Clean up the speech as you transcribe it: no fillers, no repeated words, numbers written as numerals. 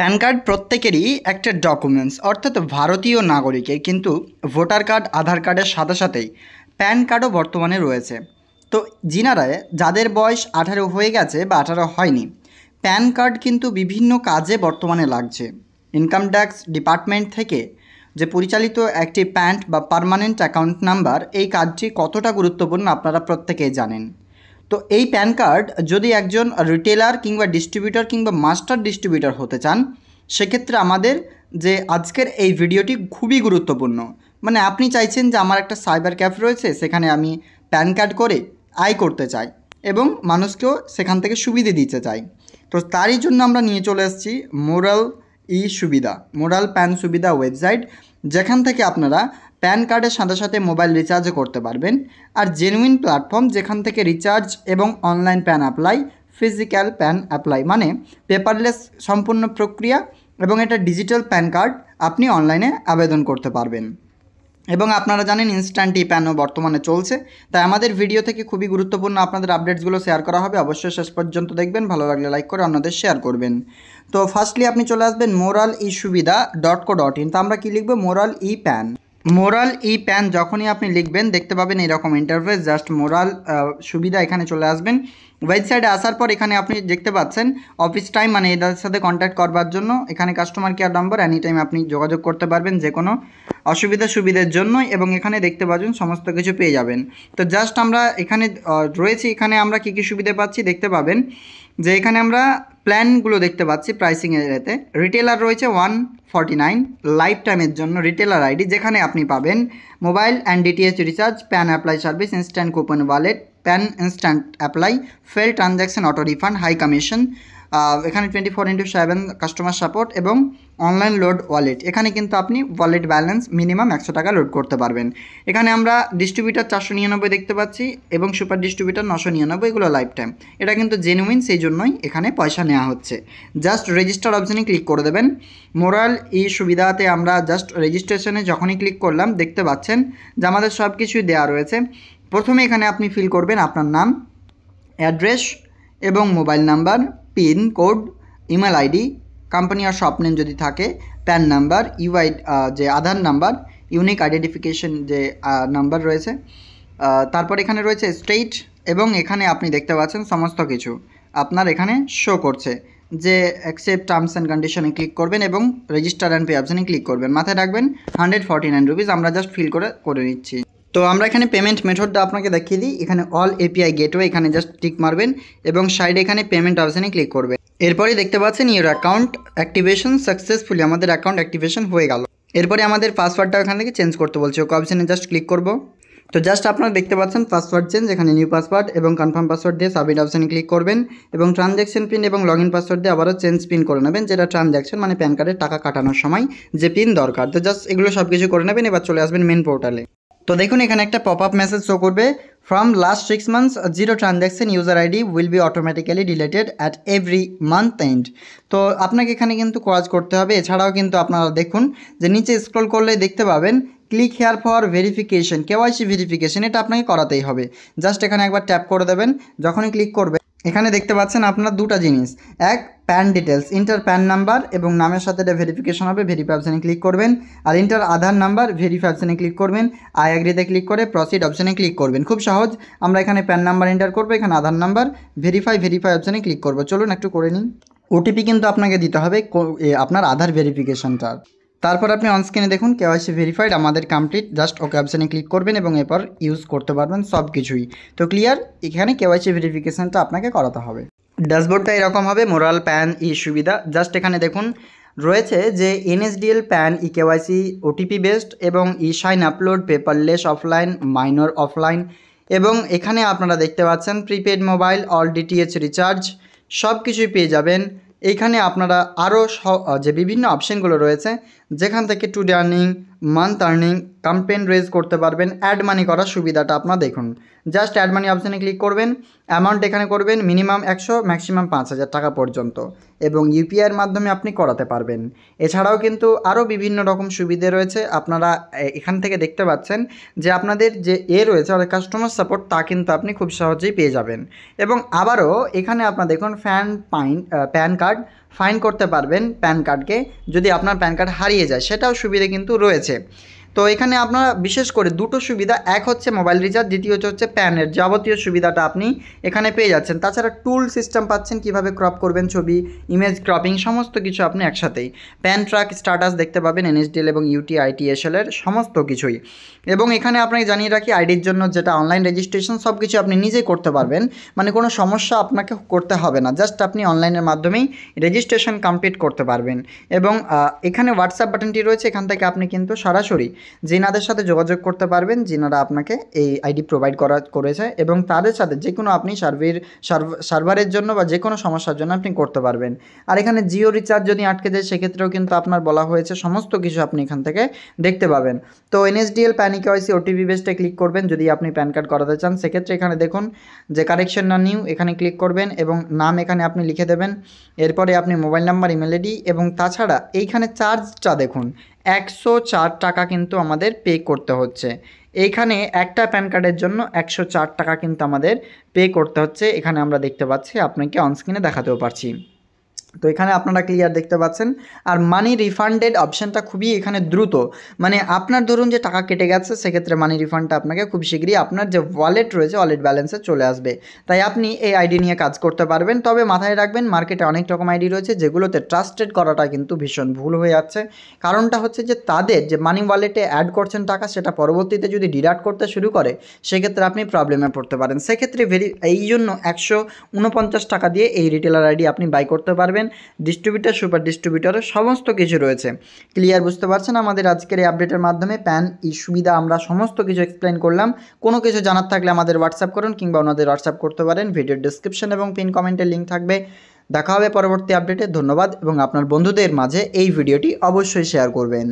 Pan card প্রত্যেকেরই একটা documents, অর্থাৎ ভারতীয় নাগরিকের, কিন্তু ভোটার কার্ড আধার কার্ডের সাথে সাথেই প্যান কার্ডও বর্তমানে রয়েছে। তো যাদের বয়স 18 হয়ে গেছে বা 18 হয়নি, প্যান কার্ড কিন্তু বিভিন্ন কাজে বর্তমানে লাগছে। ইনকাম ট্যাক্স ডিপার্টমেন্ট থেকে যে পরিচালিত একটি প্যান বা পার্মানেন্ট অ্যাকাউন্ট নাম্বার, এই কার্ডটি কতটা গুরুত্বপূর্ণ আপনারা প্রত্যেকেই জানেন। তো এই প্যান কার্ড যদি একজন রিটেলার কিংবা ডিস্ট্রিবিউটর কিংবা মাস্টার ডিস্ট্রিবিউটর হতে চান, সেক্ষেত্রে আমাদের যে আজকের এই ভিডিওটি খুবই গুরুত্বপূর্ণ। মানে আপনি চাইছেন যে আমার একটা সাইবার ক্যাফে রয়েছে, সেখানে আমি প্যান কার্ড করে আয় করতে চাই এবং মানুষকেও সেখান থেকে সুবিধে দিতে চাই। তো তারই জন্য আমরা নিয়ে চলে এসেছি মোরাল প্যান সুবিধা ওয়েবসাইট, যেখান থেকে আপনারা প্যান কার্ডের সাথে সাথে মোবাইল রিচার্জও করতে পারবেন। আর জেনুইন প্ল্যাটফর্ম, যেখান থেকে রিচার্জ এবং online pan apply, physical pan apply, মানে পেপারলেস সম্পূর্ণ প্রক্রিয়া, এবং এটা ডিজিটাল প্যান কার্ড আপনি অনলাইনে আবেদন করতে পারবেন। এবং আপনারা জানেন ইনস্ট্যান্ট ই প্যানও বর্তমানে চলছে। তাই আমাদের ভিডিও থেকে খুবই গুরুত্বপূর্ণ আপনাদের আপডেটসগুলো শেয়ার করা হবে। অবশ্যই শেষ পর্যন্ত দেখবেন, ভালো লাগলে লাইক করে অন্যদের শেয়ার করবেন। তো ফার্স্টলি আপনি চলে আসবেন moral-e-subida.co.in। তো আমরা কী লিখব? মোরাল ই প্যান যখনই আপনি লিখবেন দেখতে পাবেন এরকম ইন্টারফেস। জাস্ট মোরাল সুবিধা এখানে চলে আসবেন। ওয়েবসাইটে আসার পর এখানে আপনি দেখতে পাচ্ছেন অফিস টাইম, মানে এদের সাথে কন্ট্যাক্ট করবার জন্য এখানে customer care number, any time আপনি যোগাযোগ করতে পারবেন যে কোনো সুবিধার জন্যই, এবং এখানে দেখতে পাচ্ছেন সমস্ত কিছু পেয়ে যাবেন। তো জাস্ট আমরা এখানে রয়েছি, এখানে আমরা কী কী সুবিধা পাচ্ছি দেখতে পাবেন যে এখানে আমরা প্ল্যানগুলো দেখতে পাচ্ছি প্রাইসিংয়ের এতে। রিটেলার রয়েছে 149 লাইফ টাইমের জন্য রিটেলার আইডি, যেখানে আপনি পাবেন mobile and DTH recharge, PAN apply service, instant coupon wallet, PAN instant apply, fail transaction auto refund, high commission, এখানে 24/7 কাস্টমার সাপোর্ট এবং অনলাইন লোড ওয়ালেট। এখানে কিন্তু আপনি ওয়ালেট ব্যালেন্স মিনিমাম 100 টাকা লোড করতে পারবেন। এখানে আমরা ডিস্ট্রিবিউটার 499 দেখতে পাচ্ছি এবং সুপার ডিস্ট্রিবিউটার 999, এগুলো লাইফ টাইম। এটা কিন্তু জেনুইন, সেই জন্যই এখানে পয়সা নেওয়া হচ্ছে। জাস্ট রেজিস্টার অপশানে ক্লিক করে দেবেন। মোরাল ই সুবিধাতে আমরা জাস্ট রেজিস্ট্রেশনে যখনই ক্লিক করলাম দেখতে পাচ্ছেন যে আমাদের সব কিছুই দেওয়া রয়েছে। প্রথমে এখানে আপনি ফিল করবেন আপনার নাম, অ্যাড্রেস এবং mobile number, pin code, email ID, company আর শপ নেম যদি থাকে, প্যান নাম্বার, যে আধার নাম্বার, ইউনিক আইডেন্টিফিকেশন যে নাম্বার রয়েছে, তারপর এখানে রয়েছে স্টেট, এবং এখানে আপনি দেখতে পাচ্ছেন সমস্ত কিছু আপনার এখানে শো করছে যে অ্যাকসেপ্ট টার্মস অ্যান্ড কন্ডিশনে ক্লিক করবেন এবং রেজিস্টার অ্যান্ড পে অপশানে ক্লিক করবেন। মাথায় রাখবেন 149 রুপিস। আমরা জাস্ট ফিল করে নিচ্ছি। তো আমরা এখানে পেমেন্ট মেথডটা আপনাকে দেখিয়ে দিই। এখানে অল এপিআই গেটওয়ে, এখানে জাস্ট টিক মারবেন এবং সাইডে এখানে পেমেন্ট অপশানে ক্লিক করবেন। এরপরে দেখতে পাচ্ছেন ইউর অ্যাকাউন্ট অ্যাক্টিভেশন সাকসেসফুলি, আমাদের অ্যাকাউন্ট অ্যাক্টিভেশন হয়ে গেল। এরপরে আমাদের পাসওয়ার্ডটা এখান থেকে চেঞ্জ করতে বলছে, ওকে অপশানে জাস্ট ক্লিক করব। তো জাস্ট আপনারা দেখতে পাচ্ছেন পাসওয়ার্ড চেঞ্জ, এখানে নিউ পাসওয়ার্ড এবং কনফার্ম পাসওয়ার্ড দিয়ে সাবমিট অপশানে ক্লিক করবেন এবং ট্রানজ্যাকশন পিন এবং লগ ইন পাসওয়ার্ড দিয়ে আবারও চেঞ্জ পিন করে নেবেন, যেটা ট্রানজ্যাকশন মানে প্যান কার্ডের টাকা কাটানোর সময় যে পিন দরকার। তো জাস্ট এগুলো সব কিছু করে নেবেন। এবার চলে আসবেন মেন পোর্টালে। তো দেখুন এখানে একটা পপ আপ মেসেজ শো করবে, from last 6 months 0 transaction, user ID will be automatically deleted at every month end. তো আপনাকে এখানে কিন্তু কাজ করতে হবে। এছাড়াও কিন্তু আপনারা দেখুন যে নিচে স্ক্রল করলে দেখতে পাবেন click here for verification, KYC verification, এটা আপনাকে করাতেই হবে। জাস্ট এখানে একবার ট্যাপ করে দেবেন। যখনই ক্লিক করবে এখানে দেখতে পাচ্ছেন আপনার দুটো জিনিস, এক pan details, inter pan number এবং নামের সাথে এটা ভেরিফিকেশন হবে, ভেরিফাই অপশানে ক্লিক করবেন। আর ইন্টার আধার নাম্বার, ভেরিফাই অপশানে ক্লিক করবেন। আই অ্যাগ্রিতে ক্লিক করে প্রসিড অপশানে ক্লিক করবেন। খুব সহজ। আমরা এখানে প্যান নাম্বার এন্টার করবো, এখানে আধার নাম্বার, ভেরিফাই অপশানে ক্লিক করবো। চলুন একটু করে নিন। ওটিপি কিন্তু আপনাকে দিতে হবে আপনার আধার ভেরিফিকেশনটার। তারপর আপনি অনস্ক্রিনে দেখুন কেওয়াইসি ভেরিফাইড, আমাদের কমপ্লিট। জাস্ট ওকে অপশানে ক্লিক করবেন এবং এরপর ইউজ করতে পারবেন সব কিছুই। তো ক্লিয়ার, এখানে কেওয়াইসি ভেরিফিকেশনটা আপনাকে করাতে হবে। ড্যাশবোর্ডটা এরকম হবে, মোরাল প্যান ই সুবিধা। জাস্ট এখানে দেখুন রয়েছে যে NSDL PAN e KYC OTP based এবং e sign upload, paperless offline, minor offline, এবং এখানে আপনারা দেখতে পাচ্ছেন prepaid mobile, all DTH recharge, সব কিছুই পেয়ে যাবেন। এইখানে আপনারা আরও যে বিভিন্ন অপশানগুলো রয়েছে, যেখান থেকে today earning, month earning, complain raise করতে পারবেন, অ্যাড মানি করার সুবিধাটা আপনারা দেখুন। জাস্ট অ্যাড মানি অপশানে ক্লিক করবেন, অ্যামাউন্ট এখানে করবেন মিনিমাম 100, ম্যাক্সিমাম 5000 টাকা পর্যন্ত, এবং ইউপিআইয়ের মাধ্যমে আপনি করাতে পারবেন। এছাড়াও কিন্তু আরও বিভিন্ন রকম সুবিধে রয়েছে। আপনারা এখান থেকে দেখতে পাচ্ছেন যে আপনাদের যে রয়েছে অর্থাৎ কাস্টমার সাপোর্ট, তা কিন্তু আপনি খুব সহজেই পেয়ে যাবেন। এবং আবারও এখানে আপনারা দেখুন প্যান কার্ড ফাইন্ড করতে পারবেন প্যান কার্ডকে, যদি আপনার প্যান কার্ড হারিয়ে যায় সেটাও সুবিধা কিন্তু রয়েছে। তো এখানে আপনারা বিশেষ করে দুটো সুবিধা, এক হচ্ছে মোবাইল রিচার্জ, দ্বিতীয় হচ্ছে প্যানের যাবতীয় সুবিধাটা আপনি এখানে পেয়ে যাচ্ছেন। তাছাড়া টুল সিস্টেম পাচ্ছেন, কিভাবে ক্রপ করবেন ছবি, ইমেজ ক্রপিং, সমস্ত কিছু আপনি একসাথেই। প্যান ট্র্যাক স্ট্যাটাস দেখতে পাবেন, NSDL এবং UTITSL এর সমস্ত কিছুই। এবং এখানে আপনাকে জানিয়ে রাখি, আইডির জন্য যেটা অনলাইন রেজিস্ট্রেশন সব কিছু আপনি নিজেই করতে পারবেন, মানে কোনো সমস্যা আপনাকে করতে হবে না, জাস্ট আপনি অনলাইনের মাধ্যমেই রেজিস্ট্রেশন কমপ্লিট করতে পারবেন। এবং এখানে হোয়াটসঅ্যাপ বাটনটি রয়েছে, এখান থেকে আপনি কিন্তু সরাসরি যিনাদের সাথে যোগাযোগ করতে পারবেন, যিনারা আপনাকে এই আইডি প্রোভাইড করেছে, এবং তাদের সাথে যে কোনো আপনি সার্ভারের জন্য বা যে কোনো সমস্যার জন্য আপনি করতে পারবেন। আর এখানে জিও রিচার্জ যদি আটকে যায় সেক্ষেত্রেও কিন্তু আপনার বলা হয়েছে, সমস্ত কিছু আপনি এখান থেকে দেখতে পাবেন। তো NSDL প্যান KYC OTP বেসডে ক্লিক করবেন যদি আপনি প্যান কার্ড করাতে চান। সেক্ষেত্রে এখানে দেখুন যে কারেকশন না নিউ, এখানে ক্লিক করবেন এবং নাম এখানে আপনি লিখে দেবেন। এরপরে আপনি মোবাইল নাম্বার, ইমেল আইডি, এবং তাছাড়া এইখানে চার্জটা দেখুন 104 টাকা কিন্তু আমাদের পে করতে হচ্ছে। এইখানে একটা প্যান কার্ডের জন্য 104 টাকা কিন্তু আমাদের পে করতে হচ্ছে, এখানে আমরা দেখতে পাচ্ছি, আপনাকে অনস্ক্রিনে দেখাতেও পারছি। তো এখানে আপনারা ক্লিয়ার দেখতে পাচ্ছেন। আর মানি রিফান্ডেড অপশানটা খুবই এখানে দ্রুত, মানে আপনার ধরুন যে টাকা কেটে গেছে, সেক্ষেত্রে মানি রিফান্ডটা আপনাকে খুব শীঘ্রই আপনার যে ওয়ালেট রয়েছে ওয়ালেট ব্যালেন্সে চলে আসবে। তাই আপনি এই আইডি নিয়ে কাজ করতে পারবেন। তবে মাথায় রাখবেন, মার্কেটে অনেক রকম আইডি রয়েছে যেগুলোতে ট্রাস্টেড করাটা কিন্তু ভীষণ ভুল হয়ে যাচ্ছে। কারণটা হচ্ছে যে তাদের যে মানি ওয়ালেটে অ্যাড করছেন টাকা, সেটা পরবর্তীতে যদি ডিডাক্ট করতে শুরু করে সেক্ষেত্রে আপনি প্রবলেমে পড়তে পারেন। সেক্ষেত্রে এই জন্য 149 টাকা দিয়ে এই রিটেলার আইডি আপনি বাই করতে পারবেন। ডিস্ট্রিবিউটার, সুপার ডিস্ট্রিবিউটারের সমস্ত কিছু রয়েছে। ক্লিয়ার বুঝতে পারছেন আমাদের আজকের এই আপডেটের মাধ্যমে প্যান সুবিধা আমরা সমস্ত কিছু এক্সপ্লেন করলাম। কোনো কিছু জানার থাকলে আমাদের হোয়াটসঅ্যাপ করুন কিংবা ওনাদের হোয়াটসঅ্যাপ করতে পারেন। ভিডিওর ডিসক্রিপশন এবং পিন কমেন্টের লিঙ্ক থাকবে। দেখা হবে পরবর্তী আপডেটে। ধন্যবাদ, এবং আপনার বন্ধুদের মাঝে এই ভিডিওটি অবশ্যই শেয়ার করবেন।